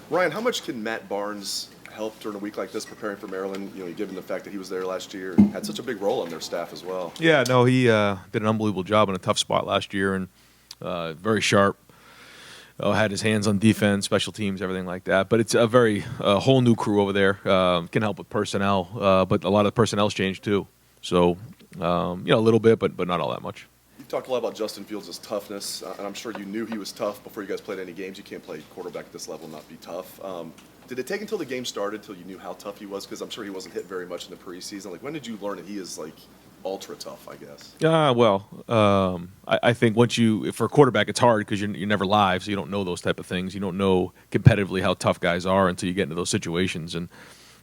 Ryan, how much can Matt Barnes help during a week like this preparing for Maryland, given the fact that he was there last year and had such a big role on their staff as well? Yeah, no, he did an unbelievable job in a tough spot last year, and very sharp. Had his hands on defense, special teams, everything like that. But it's a whole new crew over there. Can help with personnel, but a lot of the personnel's changed too. So, a little bit, but not all that much. You talked a lot about Justin Fields' toughness, and I'm sure you knew he was tough before you guys played any games. You can't play quarterback at this level and not be tough. Did it take until the game started till you knew how tough he was? Because I'm sure he wasn't hit very much in the preseason. Like, when did you learn that he is, ultra tough, I guess? I think for a quarterback, it's hard because you're never live, so you don't know those type of things. You don't know competitively how tough guys are until you get into those situations. And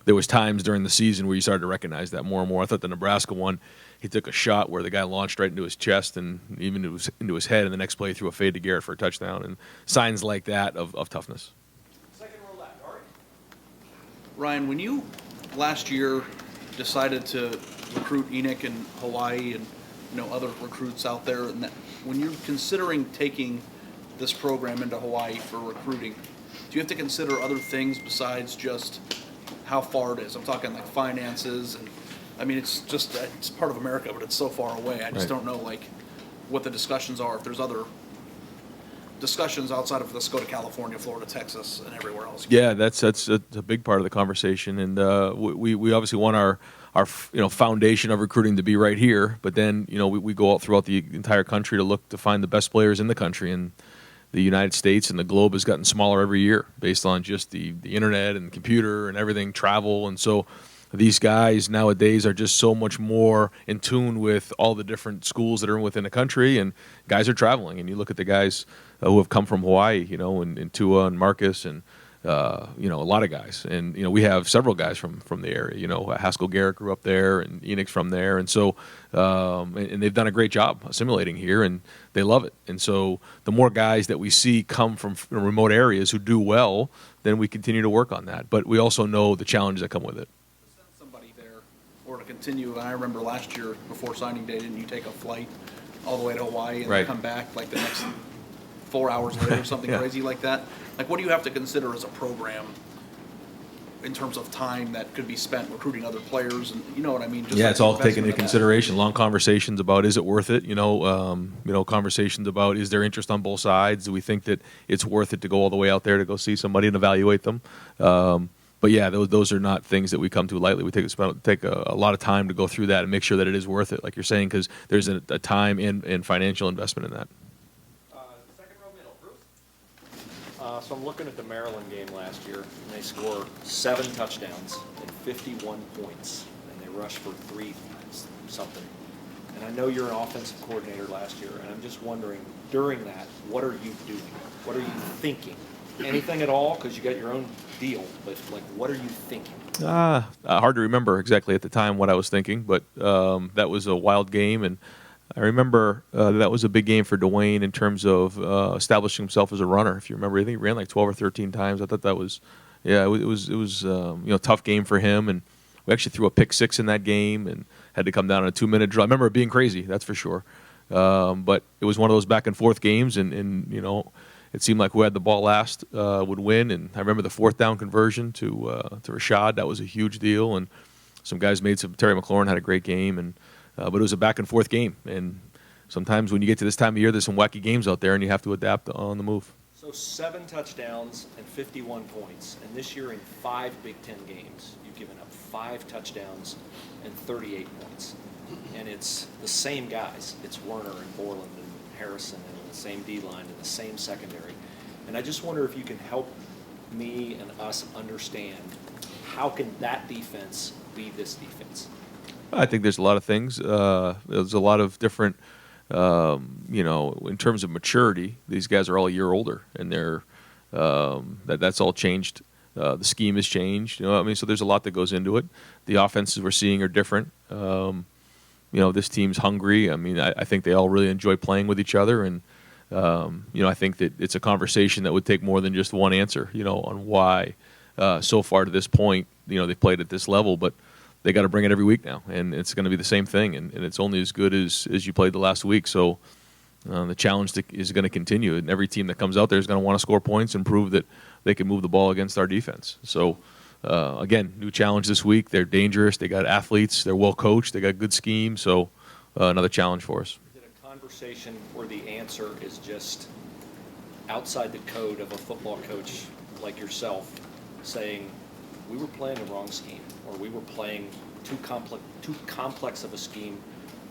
there was times during the season where you started to recognize that more and more. I thought the Nebraska one, he took a shot where the guy launched right into his chest and even into his head, and the next play he threw a fade to Garrett for a touchdown. And signs like that of toughness. Second row left, Ari. Ryan, when you last year decided to recruit Enoch in Hawaii and other recruits out there, and that when you're considering taking this program into Hawaii for recruiting, do you have to consider other things besides just how far it is? I'm talking like finances, and I mean it's part of America, but it's so far away. I just don't know what the discussions are, if there's other discussions outside of let's go to California, Florida, Texas, and everywhere else. Yeah, that's a big part of the conversation, and we obviously want our foundation of recruiting to be right here, but then we go out throughout the entire country to look to find the best players in the country, and the United States and the globe has gotten smaller every year based on just the internet and the computer and everything, travel, and so these guys nowadays are just so much more in tune with all the different schools that are within the country, and guys are traveling, and you look at the guys who have come from Hawaii, and Tua and Marcus and a lot of guys, and we have several guys from the area. Haskell Garrett grew up there, and Enoch's from there, and so and they've done a great job assimilating here, and they love it. And so the more guys that we see come from remote areas who do well, then we continue to work on that. But we also know the challenges that come with it. To send somebody there, or to continue. I remember last year before signing day, didn't you take a flight all the way to Hawaii and Right. come back the next 4 hours later or something Yeah. crazy like that? What do you have to consider as a program in terms of time that could be spent recruiting other players, and you know what I mean? Just It's all taken investment into of that. consideration. Long conversations about is it worth it? Conversations about is there interest on both sides? Do we think that it's worth it to go all the way out there to go see somebody and evaluate them? But yeah, those are not things that we come to lightly. We take a lot of time to go through that and make sure that it is worth it, like you're saying, because there's a time and financial investment in that. Second row middle, Bruce. So I'm looking at the Maryland game last year, and they score 7 touchdowns and 51 points, and they rush for 3 something. And I know you're an offensive coordinator last year, and I'm just wondering, during that, what are you doing? What are you thinking? Anything at all? Because you got your own deal, but what are you thinking? Hard to remember exactly at the time what I was thinking, but that was a wild game, and I remember that was a big game for Dwayne in terms of establishing himself as a runner. If you remember, I think he ran 12 or 13 times. I thought that was, it was a tough game for him, and we actually threw a pick 6 in that game and had to come down on a 2-minute drill. I remember it being crazy, that's for sure. But it was one of those back and forth games, and it seemed like who had the ball last would win. And I remember the 4th down conversion to Rashad. That was a huge deal, and some guys made some. Terry McLaurin had a great game, and but it was a back and forth game. And sometimes when you get to this time of year, there's some wacky games out there, and you have to adapt on the move. So 7 touchdowns and 51 points, and this year in 5 Big Ten games, you've given up 5 touchdowns and 38 points. And it's the same guys. It's Werner and Borland and Harrison and the same D-line and the same secondary. And I just wonder if you can help me and us understand how can that defense be this defense? I think there's a lot of things. There's a lot of different, in terms of maturity, these guys are all a year older, and they're that's all changed. The scheme has changed. So there's a lot that goes into it. The offenses we're seeing are different. This team's hungry. I think they all really enjoy playing with each other, and I think that it's a conversation that would take more than just one answer, on why so far to this point, they've played at this level, but they got to bring it every week now, and it's going to be the same thing, and it's only as good as you played the last week. So The challenge is going to continue, and every team that comes out there is going to want to score points and prove that they can move the ball against our defense. So, again, new challenge this week. They're dangerous. They got athletes. They're well coached. They got good scheme. So, another challenge for us. Is it a conversation where the answer is just outside the code of a football coach like yourself saying, we were playing the wrong scheme, or we were playing too complex of a scheme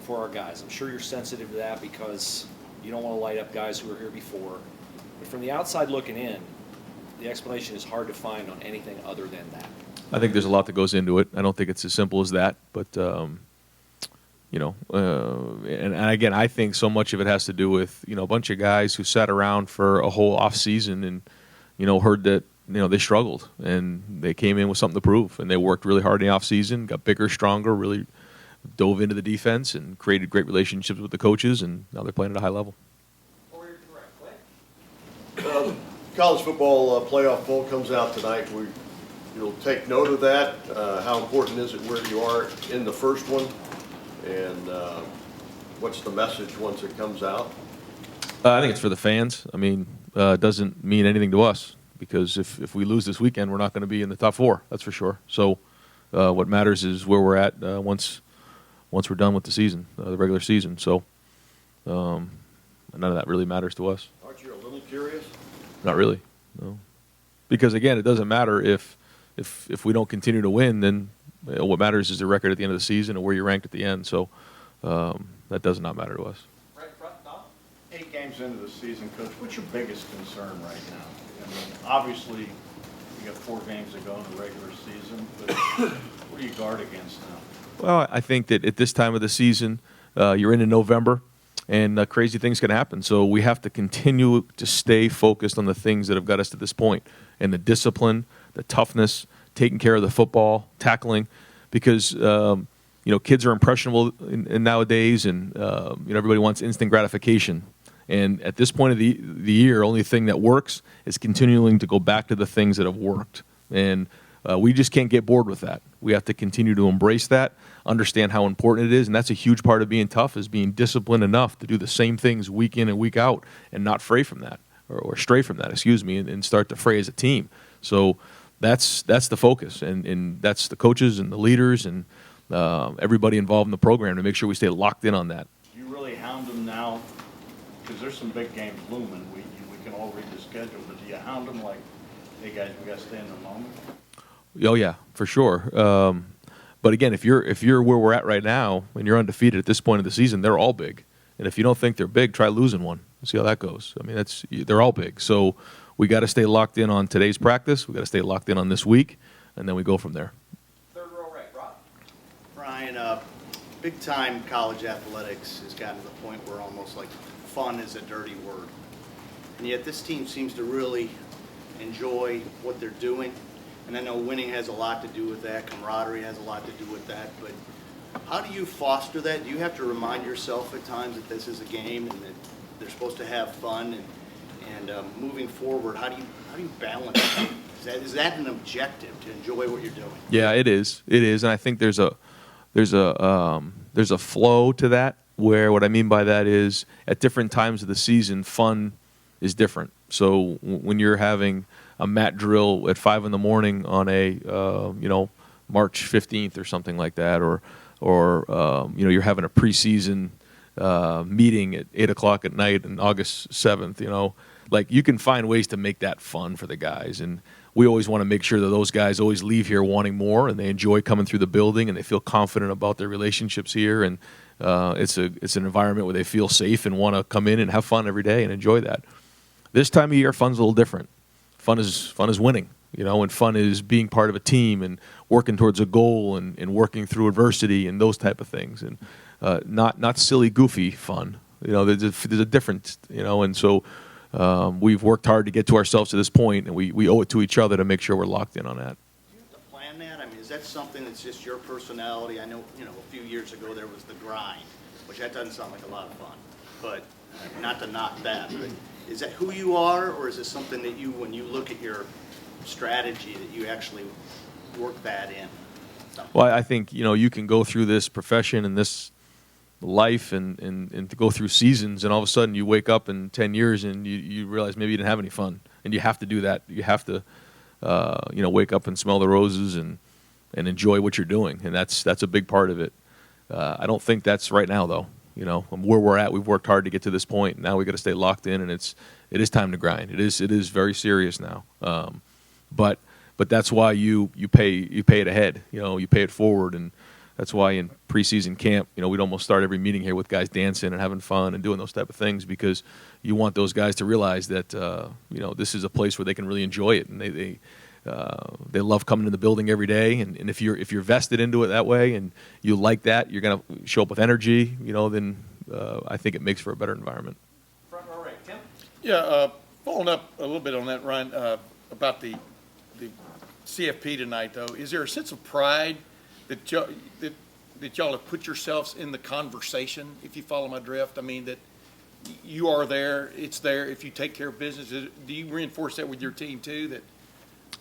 for our guys? I'm sure you're sensitive to that because you don't want to light up guys who were here before. But from the outside looking in, the explanation is hard to find on anything other than that. I think there's a lot that goes into it. I don't think it's as simple as that, but and again, I think so much of it has to do with a bunch of guys who sat around for a whole off season and heard that they struggled and they came in with something to prove, and they worked really hard in the off season, got bigger, stronger, really dove into the defense and created great relationships with the coaches, and now they're playing at a high level. College football playoff bowl comes out tonight. You'll take note of that. How important is it where you are in the first one? And what's the message once it comes out? I think it's for the fans. I mean, it doesn't mean anything to us because if we lose this weekend, we're not going to be in the top 4. That's for sure. So what matters is where we're at once we're done with the season, the regular season. So none of that really matters to us. Aren't you a little curious? Not really, no. Because again, it doesn't matter if we don't continue to win. Then what matters is the record at the end of the season and where you're ranked at the end. So that does not matter to us. Right front, Don. 8 games into the season, Coach, what's your biggest concern right now? I mean, obviously, you got 4 games to go in the regular season, but what do you guard against now? Well, I think that at this time of the season, you're into November, and crazy things can happen. So we have to continue to stay focused on the things that have got us to this point, and the discipline, the toughness, taking care of the football, tackling, because kids are impressionable in nowadays, and everybody wants instant gratification. And at this point of the year, only thing that works is continuing to go back to the things that have worked. And we just can't get bored with that. We have to continue to embrace that, understand how important it is, and that's a huge part of being tough, is being disciplined enough to do the same things week in and week out and not stray from that, or stray from that, and start to fray as a team. So that's the focus, and that's the coaches and the leaders and everybody involved in the program to make sure we stay locked in on that. Do you really hound them now? Because there's some big games looming. We can all read the schedule, but do you hound them like, hey guys, we got to stay in the moment? Oh yeah, for sure. But again, if you're where we're at right now and you're undefeated at this point of the season, they're all big. And if you don't think they're big, try losing one. See how that goes. I mean, they're all big. So we got to stay locked in on today's practice. We got to stay locked in on this week, and then we go from there. Third row right, Rob. Brian, big-time college athletics has gotten to the point where almost like fun is a dirty word. And yet this team seems to really enjoy what they're doing. And I know winning has a lot to do with that. Camaraderie has a lot to do with that. But how do you foster that? Do you have to remind yourself at times that this is a game and that they're supposed to have fun? And moving forward, how do you balance that? Is that an objective, to enjoy what you're doing? Yeah, it is. It is, and I think there's a flow to that. Where what I mean by that is at different times of the season, fun is different. So when you're having a mat drill at 5 a.m. on a March 15th or something like that, or you're having a preseason meeting at 8 o'clock at night on August 7th, like you can find ways to make that fun for the guys. And we always want to make sure that those guys always leave here wanting more, and they enjoy coming through the building, and they feel confident about their relationships here. And it's an environment where they feel safe and want to come in and have fun every day and enjoy that. This time of year, fun's a little different. Fun is winning, and fun is being part of a team and working towards a goal and working through adversity and those type of things, and not silly, goofy fun. There's a difference, and so we've worked hard to get to ourselves to this point, and we owe it to each other to make sure we're locked in on that. Do you have to plan that? I mean, is that something that's just your personality? I know, a few years ago there was the grind, which that doesn't sound like a lot of fun, but not to knock that, but is that who you are, or is it something that you, when you look at your strategy, that you actually work that in? Well, I think you can go through this profession and this life and to go through seasons, and all of a sudden you wake up in 10 years and you realize maybe you didn't have any fun, and you have to do that. You have to wake up and smell the roses and enjoy what you're doing, and that's a big part of it. I don't think that's right now though. Where we're at, we've worked hard to get to this point. Now we got to stay locked in, and it is time to grind. It is very serious now. But that's why you pay it ahead. You pay it forward, and that's why in preseason camp, we'd almost start every meeting here with guys dancing and having fun and doing those type of things, because you want those guys to realize that this is a place where they can really enjoy it, and they love coming to the building every day. And if you're vested into it that way and you like that, you're gonna show up with energy. Then I think it makes for a better environment. Front row right, Tim. Yeah, following up a little bit on that, Ryan, about the CFP tonight, though, is there a sense of pride that y'all have put yourselves in the conversation, if you follow my drift? I mean, that you are there, it's there, if you take care of business. Do you reinforce that with your team, too? That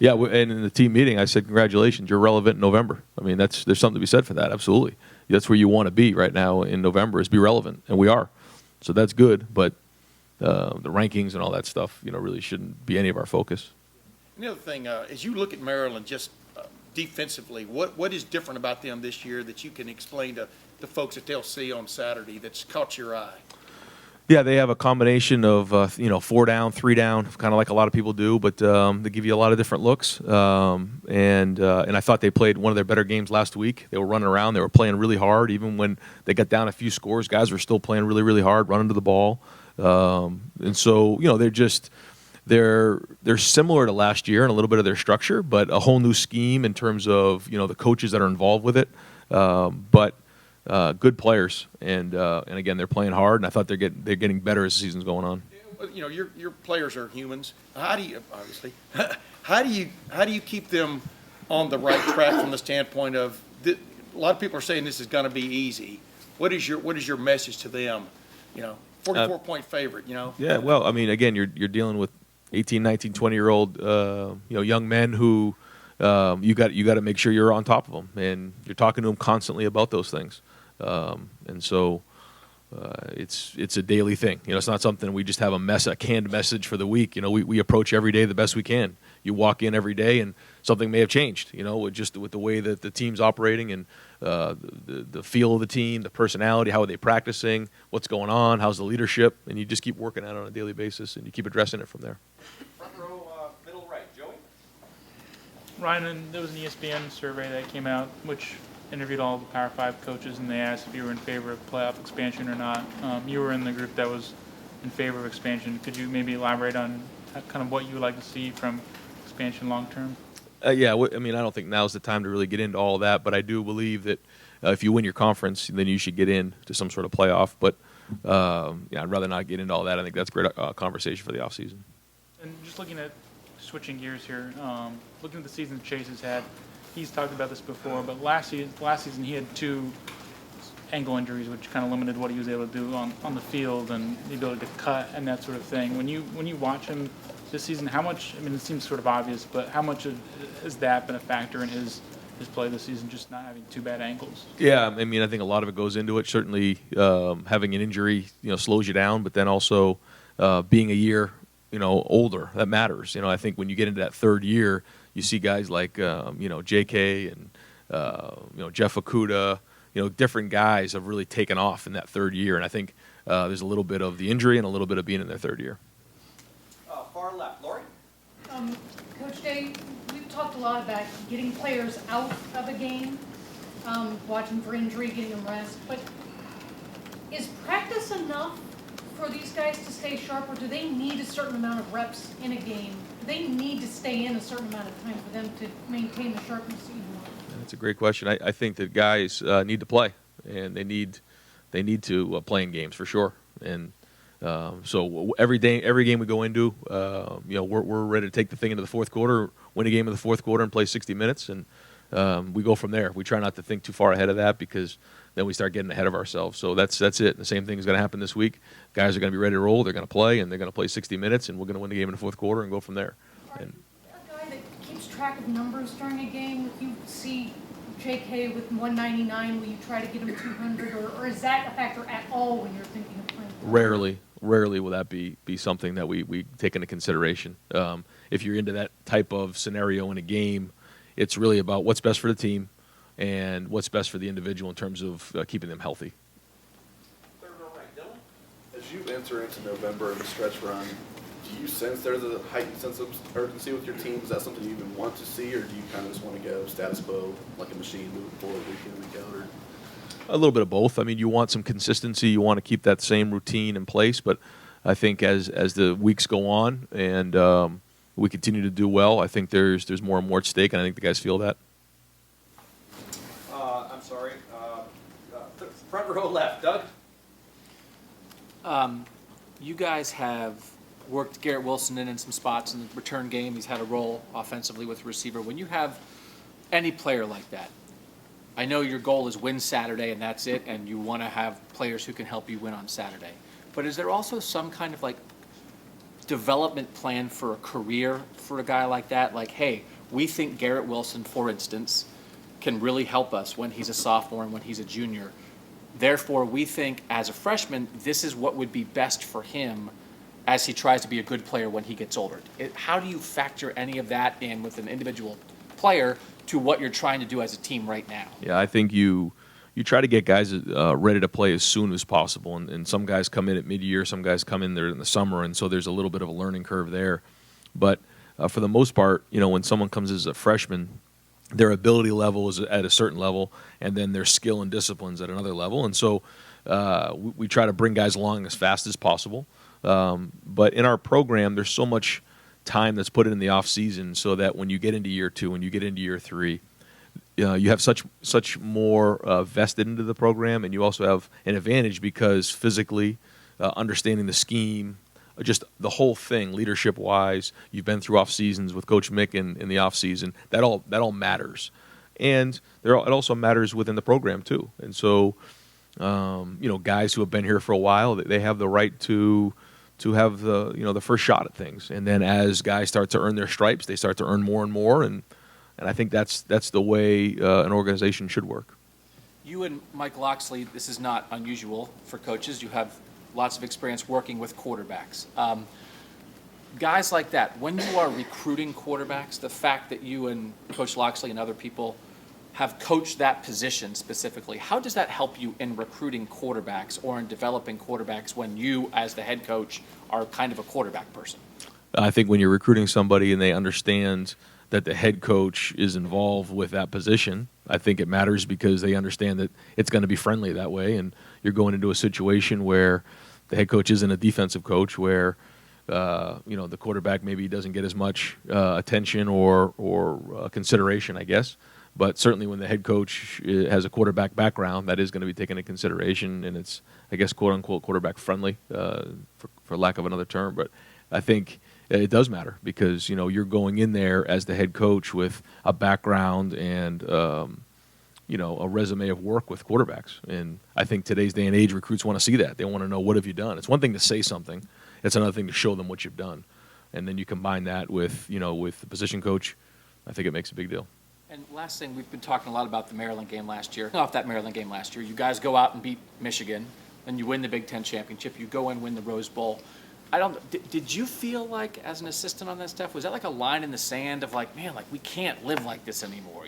Yeah, and in the team meeting, I said, congratulations, you're relevant in November. I mean, there's something to be said for that, absolutely. That's where you want to be right now in November, is be relevant, and we are. So that's good, but the rankings and all that stuff, really shouldn't be any of our focus. And the other thing, as you look at Maryland just defensively, what is different about them this year that you can explain to the folks that they'll see on Saturday that's caught your eye? Yeah, they have a combination of 4 down, 3 down, kind of like a lot of people do, but they give you a lot of different looks. And I thought they played one of their better games last week. They were running around, they were playing really hard, even when they got down a few scores. Guys were still playing really, really hard, running to the ball. And so they're similar to last year in a little bit of their structure, but a whole new scheme in terms of the coaches that are involved with it. But good players, and again, they're playing hard, and I thought they're getting better as the season's going on. Your players are humans. How do you keep them on the right track from the standpoint of a lot of people are saying this is going to be easy. What is your message to them? 44-point favorite. Yeah, well, I mean, again, you're dealing with 18, 19, 20-year-old young men who you got to make sure you're on top of them, and you're talking to them constantly about those things. And so it's a daily thing. It's not something we just have a canned message for the week. We approach every day the best we can. You walk in every day and something may have changed, with the way that the team's operating and the feel of the team, the personality, how are they practicing, what's going on, how's the leadership, and you just keep working at it on a daily basis, and you keep addressing it from there. Front row, middle right, Joey. Ryan, and there was an ESPN survey that came out which interviewed all the Power 5 coaches, and they asked if you were in favor of playoff expansion or not. You were in the group that was in favor of expansion. Could you maybe elaborate on kind of what you would like to see from expansion long term? Yeah, I mean, I don't think now's the time to really get into all of that, but I do believe that if you win your conference, then you should get into some sort of playoff. But I'd rather not get into all that. I think that's a great conversation for the offseason. And just looking at switching gears here, looking at the season Chase has had, he's talked about this before, but last season he had 2 ankle injuries, which kind of limited what he was able to do on the field and the ability to cut and that sort of thing. When you watch him this season, how much, I mean, it seems sort of obvious, but how much has that been a factor in his play this season, just not having 2 bad ankles? Yeah, I mean, I think a lot of it goes into it. Certainly having an injury, slows you down, but then also being a year, older, that matters. I think when you get into that 3rd year, you see guys like, JK and, Jeff Okuda, different guys have really taken off in that 3rd year. And I think there's a little bit of the injury and a little bit of being in their 3rd year. Far left, Lori. Coach Day, we've talked a lot about getting players out of a game, watching for injury, getting them rest. But is practice enough for these guys to stay sharp, or do they need a certain amount of reps in a game? Do they need to stay in a certain amount of time for them to maintain the sharpness even more? That's a great question. I think that guys need to play, and they need to play in games for sure. And so every game we go into, we're ready to take the thing into the 4th quarter, win a game in the 4th quarter, and play 60 minutes, and we go from there. We try not to think too far ahead of that, because then we start getting ahead of ourselves. So that's it. The same thing is going to happen this week. Guys are going to be ready to roll. They're going to play, and they're going to play 60 minutes, and we're going to win the game in the 4th quarter and go from there. Are you a guy that keeps track of numbers during a game? If you see JK with 199, will you try to get him 200, or is that a factor at all when you're thinking of playing? Rarely will that be something that we take into consideration. If you're into that type of scenario in a game, it's really about what's best for the team and what's best for the individual in terms of keeping them healthy. As you enter into November and the stretch run, do you sense there's a heightened sense of urgency with your team? Is that something you even want to see, or do you kind of just want to go status quo like a machine moving forward week in, week out? Or? A little bit of both. I mean, you want some consistency. You want to keep that same routine in place. But I think as the weeks go on and we continue to do well, I think there's more and more at stake, and I think the guys feel that. I'm sorry. Front row left, Doug. You guys have worked Garrett Wilson in some spots in the return game. He's had a role offensively with receiver. When you have any player like that, I know your goal is win Saturday and that's it, and you want to have players who can help you win on Saturday. But is there also some kind of like development plan for a career for a guy like that? Like, hey, we think Garrett Wilson, for instance, can really help us when he's a sophomore and when he's a junior. Therefore, we think as a freshman, this is what would be best for him as he tries to be a good player when he gets older. How do you factor any of that in with an individual player to what you're trying to do as a team right now? Yeah, I think you try to get guys ready to play as soon as possible, and some guys come in at mid-year, some guys come in there in the summer, and so there's a little bit of a learning curve there. But for the most part, when someone comes as a freshman, their ability level is at a certain level, and then their skill and discipline's at another level. And so we try to bring guys along as fast as possible. But in our program, there's so much time that's put in the off season, so that when you get into year 2, when you get into year 3, you have such more vested into the program, and you also have an advantage because physically, understanding the scheme, just the whole thing, leadership-wise, you've been through off seasons with Coach Mick in the off season. That all matters, and it also matters within the program too. And so, guys who have been here for a while, they have the right to have the first shot at things. And then as guys start to earn their stripes, they start to earn more and more. And I think that's the way an organization should work. You and Mike Loxley, this is not unusual for coaches. You have lots of experience working with quarterbacks. Guys like that, when you are recruiting quarterbacks, the fact that you and Coach Loxley and other people have coached that position specifically, how does that help you in recruiting quarterbacks or in developing quarterbacks when you, as the head coach, are kind of a quarterback person? I think when you're recruiting somebody and they understand that the head coach is involved with that position, I think it matters because they understand that it's going to be friendly that way, and you're going into a situation where the head coach isn't a defensive coach, where the quarterback maybe doesn't get as much attention or consideration, I guess. But certainly when the head coach has a quarterback background, that is going to be taken into consideration, and it's, I guess, quote-unquote quarterback friendly, for lack of another term. But I think it does matter because, you're going in there as the head coach with a background and, a resume of work with quarterbacks. And I think today's day and age, recruits want to see that. They want to know, what have you done? It's one thing to say something. It's another thing to show them what you've done. And then you combine that with the position coach, I think it makes a big deal. And last thing, we've been talking a lot about the Maryland game last year. Off that Maryland game last year, you guys go out and beat Michigan, and you win the Big Ten championship. You go and win the Rose Bowl. Did you feel like, as an assistant on that staff, was that like a line in the sand of like, man, like we can't live like this anymore?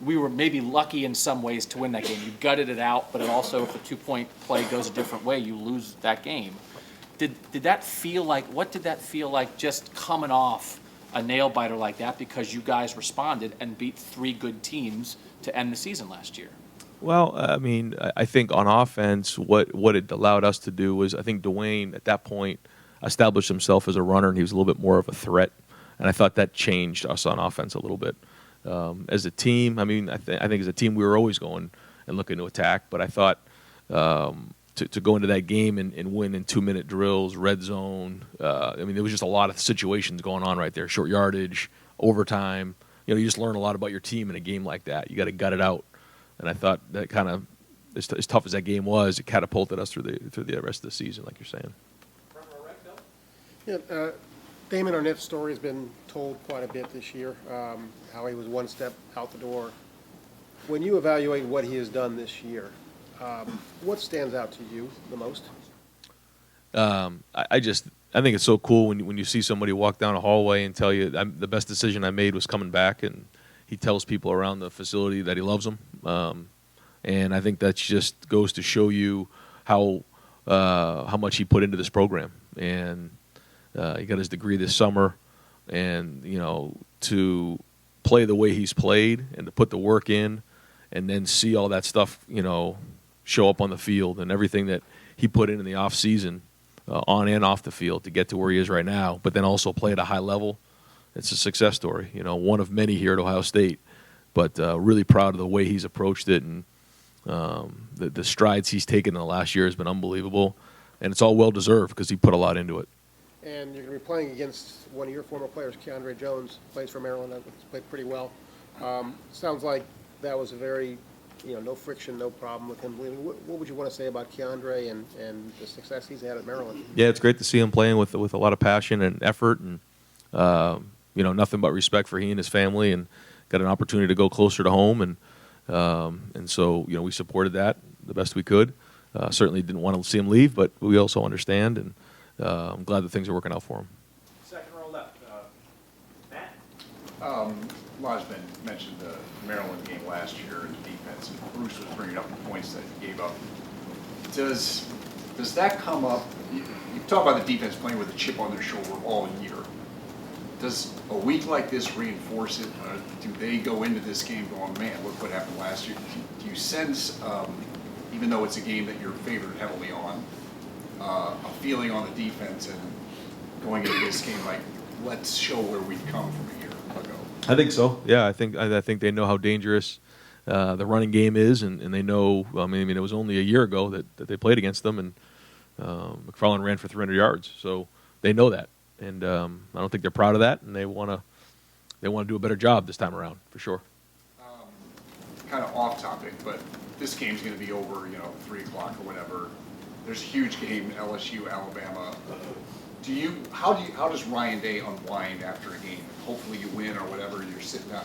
We were maybe lucky in some ways to win that game. You gutted it out, but it also, if the 2-point play goes a different way, you lose that game. Did that feel like? What did that feel like? Just coming off a nail biter like that because you guys responded and beat 3 good teams to end the season last year? Well, I think on offense, what it allowed us to do was, I think Dwayne at that point established himself as a runner, and he was a little bit more of a threat. And I thought that changed us on offense a little bit. As a team, I think as a team we were always going and looking to attack, but I thought to go into that game and win in 2-minute drills, red zone, there was just a lot of situations going on right there, short yardage, overtime. You just learn a lot about your team in a game like that. You got to gut it out. And I thought that kind of, as tough as that game was, it catapulted us through the rest of the season, like you're saying. Yeah, Damon Arnett's story has been told quite a bit this year, how he was one step out the door When you evaluate what he has done this year, what stands out to you the most? I think it's so cool when you see somebody walk down a hallway and tell you the best decision I made was coming back, and he tells people around the facility that he loves them. And I think that just goes to show you how much he put into this program. And he got his degree this summer, and to play the way he's played and to put the work in, and then see all that stuff show up on the field and everything that he put in the off season. On and off the field to get to where he is right now, but then also play at a high level. It's a success story, one of many here at Ohio State, but really proud of the way he's approached it, and the strides he's taken in the last year has been unbelievable, and it's all well-deserved because he put a lot into it. And you're going to be playing against one of your former players, Keandre Jones, plays for Maryland, played pretty well. Sounds like that was a very no friction, no problem with him. What would you want to say about Keandre and the success he's had at Maryland? Yeah, it's great to see him playing with a lot of passion and effort, and nothing but respect for he and his family, and got an opportunity to go closer to home, and so we supported that the best we could. Certainly didn't want to see him leave, but we also understand, and I'm glad that things are working out for him. Second row left, Matt. Lodge mentioned the Maryland game last year and the defense, and Bruce was bringing up the points that he gave up. Does that come up? You talk about the defense playing with a chip on their shoulder all year. Does a week like this reinforce it? Do they go into this game going, man, look what happened last year? Do you sense, even though it's a game that you're favored heavily on, a feeling on the defense and going into this game like, let's show where we've come from a year ago? I think so. Yeah, I think they know how dangerous the running game is, and they know. I mean, it was only a year ago that they played against them, and McFarland ran for 300 yards, so they know that, and I don't think they're proud of that, and they want to do a better job this time around for sure. Kind of off topic, but this game's going to be over, 3 o'clock or whatever. There's a huge game, LSU, Alabama. How does Ryan Day unwind after a game? Hopefully you win or whatever, you're sitting down.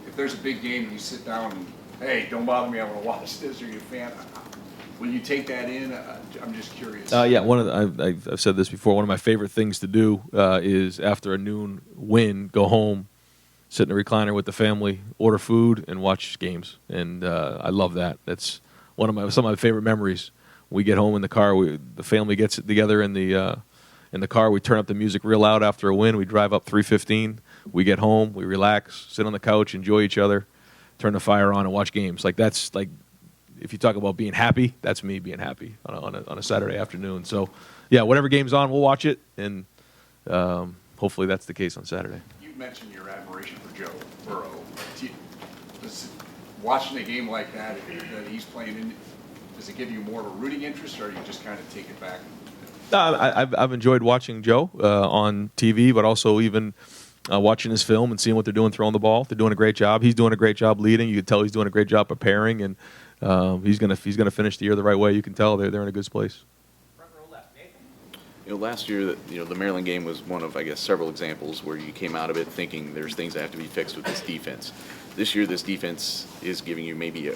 If there's a big game, you sit down and, hey, don't bother me, I want to watch this, are you a fan? Will you take that in? I'm just curious. Yeah, I've said this before. One of my favorite things to do is after a noon win, go home, sit in a recliner with the family, order food, and watch games. And I love that. That's some of my favorite memories. We get home in the car. The family gets together in the car. We turn up the music real loud after a win. We drive up 315. We get home. We relax, sit on the couch, enjoy each other, turn the fire on, and watch games. That's like, if you talk about being happy, that's me being happy on a Saturday afternoon. So, yeah, whatever game's on, we'll watch it, and hopefully that's the case on Saturday. You mentioned your admiration for Joe Burrow. Does watching a game like that he's playing in, does it give you more of a rooting interest, or you just kind of take it back? I've enjoyed watching Joe on TV, but also even watching his film and seeing what they're doing throwing the ball. They're doing a great job. He's doing a great job leading. You can tell he's doing a great job preparing, and he's gonna finish the year the right way. You can tell they're in a good place. Front row left, Nathan. Last year, the Maryland game was one of, I guess, several examples where you came out of it thinking there's things that have to be fixed with this defense. This year, this defense is giving you maybe a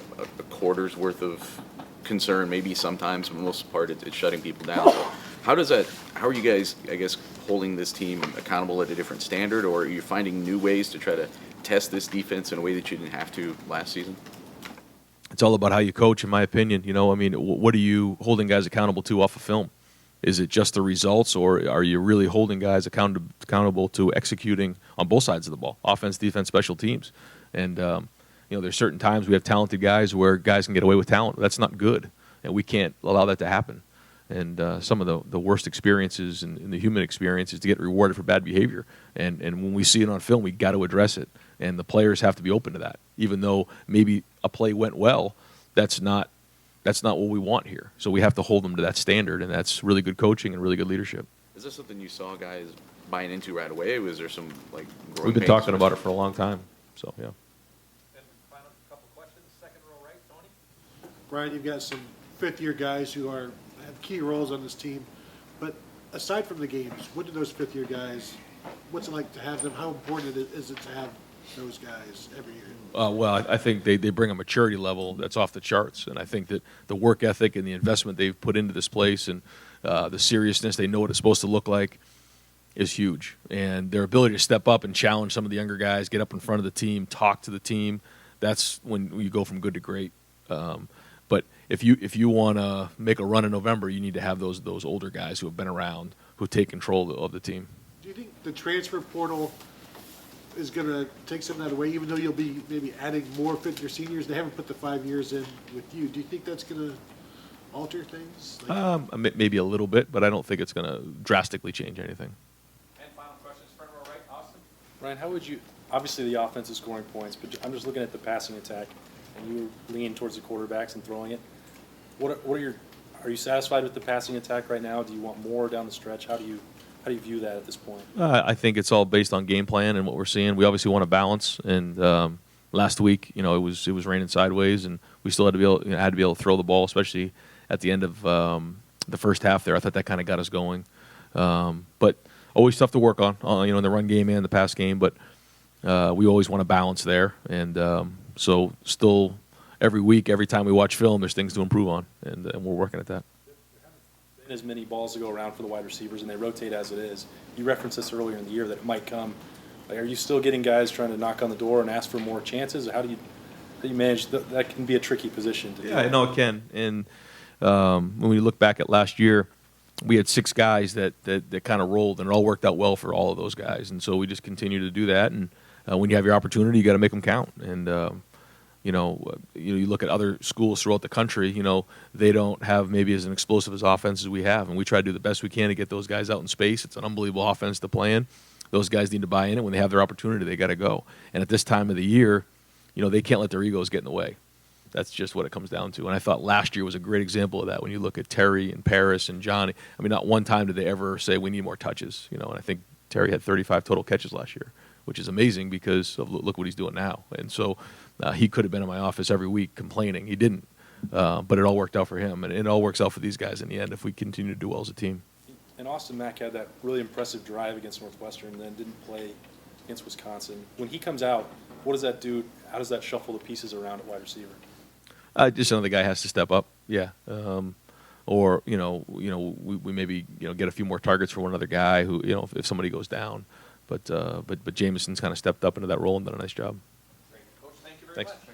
quarter's worth of concern. Maybe sometimes, for the most part, it's shutting people down. So how are you guys, I guess, holding this team accountable at a different standard, or are you finding new ways to try to test this defense in a way that you didn't have to last season? It's all about how you coach, in my opinion. What are you holding guys accountable to off of film? Is it just the results, or are you really holding guys accountable to executing on both sides of the ball, offense, defense, special teams? And there's certain times we have talented guys where guys can get away with talent. That's not good, and we can't allow that to happen. And some of the worst experiences in the human experience is to get rewarded for bad behavior. And when we see it on film, we got to address it. And the players have to be open to that. Even though maybe a play went well, that's not what we want here. So we have to hold them to that standard, and that's really good coaching and really good leadership. Is this something you saw guys buying into right away? Was there some growing We've been talking about it for a long time. So yeah. And final couple questions. Second row right, Tony. Brian, you've got some fifth-year guys who have key roles on this team, but aside from the games, what do those fifth-year guys? What's it like to have them? How important is it to have those guys every year? Well, I think they bring a maturity level that's off the charts, and I think that the work ethic and the investment they've put into this place and the seriousness, they know what it's supposed to look like, is huge. And their ability to step up and challenge some of the younger guys, get up in front of the team, talk to the team, that's when you go from good to great. But if you want to make a run in November, you need to have those older guys who have been around, who take control of the team. Do you think the transfer portal is going to take some of that away, even though you'll be maybe adding more fifth-year seniors? They haven't put the 5 years in with you. Do you think that's going to alter things? Maybe a little bit, but I don't think it's going to drastically change anything. And final question is front row right, Austin. Ryan, how would you, obviously the offense is scoring points, but I'm just looking at the passing attack, and you lean towards the quarterbacks and throwing it. Are you satisfied with the passing attack right now? Do you want more down the stretch? How do you view that at this point? I think it's all based on game plan and what we're seeing. We obviously want to balance, and last week, it was raining sideways, and we still had to be able to throw the ball, especially at the end of the first half there. I thought that kind of got us going, but always tough to work on, in the run game and the pass game. But we always want to balance there, and so still every week, every time we watch film, there's things to improve on, and we're working at that. As many balls to go around for the wide receivers, and they rotate as it is. You referenced this earlier in the year that it might come. Like, are you still getting guys trying to knock on the door and ask for more chances? How do you manage that? That can be a tricky position to do. Yeah, I know it can. And when we look back at last year, we had 6 guys that kind of rolled, and it all worked out well for all of those guys. And so we just continue to do that. And when you have your opportunity, you got to make them count. And you look at other schools throughout the country, they don't have maybe as an explosive as offense as we have, and we try to do the best we can to get those guys out in space. It's an unbelievable offense to play in. Those guys need to buy in it. When they have their opportunity, they got to go. And at this time of the year, they can't let their egos get in the way. That's just what it comes down to. And I thought last year was a great example of that when you look at Terry and Paris and Johnny. I mean, not one time did they ever say we need more touches. And I think Terry had 35 total catches last year, which is amazing because of look what he's doing now. And so he could have been in my office every week complaining. He didn't. But it all worked out for him, and it all works out for these guys in the end if we continue to do well as a team. And Austin Mack had that really impressive drive against Northwestern and then didn't play against Wisconsin. When he comes out, what does that do? How does that shuffle the pieces around at wide receiver? Just another guy has to step up, yeah. Or we maybe get a few more targets for one other guy who if somebody goes down. But Jameson's kind of stepped up into that role and done a nice job. Great. Coach, thank you very Thanks. much.